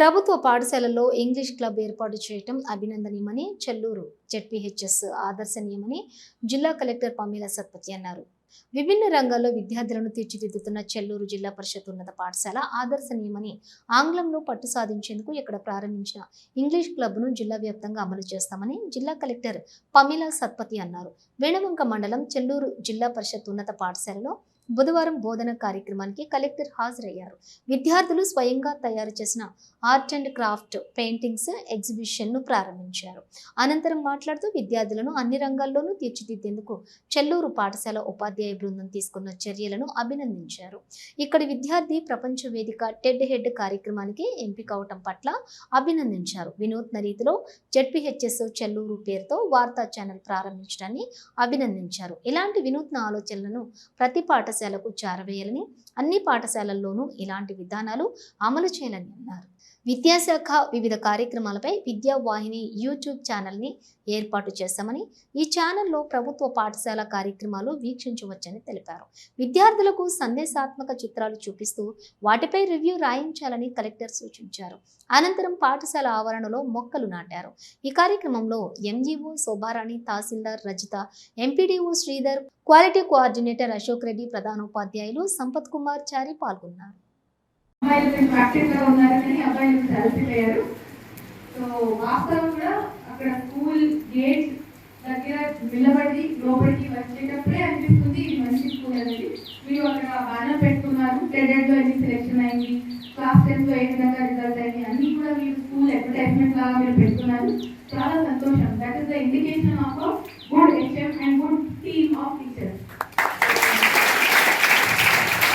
ప్రభుత్వ పాఠశాలల్లో English club ఏర్పాటు చేయడం అభినందనీయమని చెల్లూరు జెడ్పీహెచ్ఎస్ ఆదర్శనీయమని జిల్లా కలెక్టర్ పమేలా సత్పతి అన్నారు. విభిన్న రంగాల్లో విద్యార్థులను తీర్చిదిద్దుతున్న చెల్లూరు జిల్లా పరిషత్ ఉన్నత పాఠశాల ఆదర్శనీయమని ఆంగ్లంలో పట్టు సాధించేందుకు ఇక్కడ ప్రారంభించిన ఇంగ్లీష్ క్లబ్ను జిల్లా వ్యాప్తంగా అమలు చేస్తామని జిల్లా కలెక్టర్ పమేలా సత్పతి అన్నారు. వేణవంక మండలం చెల్లూరు జిల్లా పరిషత్ ఉన్నత పాఠశాలలో బుధవారం బోధన కార్యక్రమానికి కలెక్టర్ హాజరయ్యారు. విద్యార్థులు స్వయంగా తయారు చేసిన ఆర్ట్ అండ్ క్రాఫ్ట్ పెయింటింగ్స్ ఎగ్జిబిషన్ను ప్రారంభించారు. అనంతరం మాట్లాడుతూ విద్యార్థులను అన్ని రంగాల్లోనూ తీర్చిదిద్దేందుకు చెల్లూరు పాఠశాల ఉపాధ్యాయ బృందం తీసుకున్న చర్యలను అభినందించారు. ఇక్కడి విద్యార్థి ప్రపంచ వేదిక టెడ్ హెడ్ కార్యక్రమానికి ఎంపిక అవటం పట్ల అభినందించారు. వినూత్న రీతిలో జెడ్పీహెచ్ఎస్ చెల్లూరు పేరుతో వార్తా ఛానల్ ప్రారంభించడాన్ని అభినందించారు. ఇలాంటి వినూత్న ఆలోచనలను ప్రతి పాఠశాలకు చేరవేయాలని, అన్ని పాఠశాలల్లోనూ ఇలాంటి విధానాలు అమలు చేయాలని అన్నారు. విద్యాశాఖ వివిధ కార్యక్రమాలపై విద్యా వాహిని యూట్యూబ్ ఛానల్ని ఏర్పాటు చేశామని, ఈ ఛానల్లో ప్రభుత్వ పాఠశాల కార్యక్రమాలు వీక్షించవచ్చని తెలిపారు. విద్యార్థులకు సందేశాత్మక చిత్రాలు చూపిస్తూ వాటిపై రివ్యూ రాయించాలని కలెక్టర్ సూచించారు. అనంతరం పాఠశాల ఆవరణలో మొక్కలు నాటారు. ఈ కార్యక్రమంలో MEO Shobharani, tahsildar Rajitha, MPDO Sridhar, quality coordinator Ashok Reddy, ప్రధానోపాధ్యాయులు సంపత్ కుమార్ చారి పాల్గొన్నారు. అబ్బాయిలు ప్రాక్టికల్గా ఉన్నారని అబ్బాయిలు కలిసిపోయారు. సో వాస్తవం కూడా అక్కడ స్కూల్ గేట్ దగ్గర నిలబడి లోపలికి వచ్చేటప్పుడే అనిపిస్తుంది ఇది మంచి స్కూల్ అనేది. మీరు అక్కడ బ్యానర్ పెట్టుకున్నారు, టెడెడ్లో ఎన్ని సెలెక్షన్ అయింది, క్లాస్ 10లో ఏ విధంగా రిజల్ట్ అయింది, అన్నీ కూడా మీరు స్కూల్ అడ్వర్టైజ్మెంట్ లాగా మీరు పెట్టుకున్నారు. చాలా సంతోషం. That is the indication of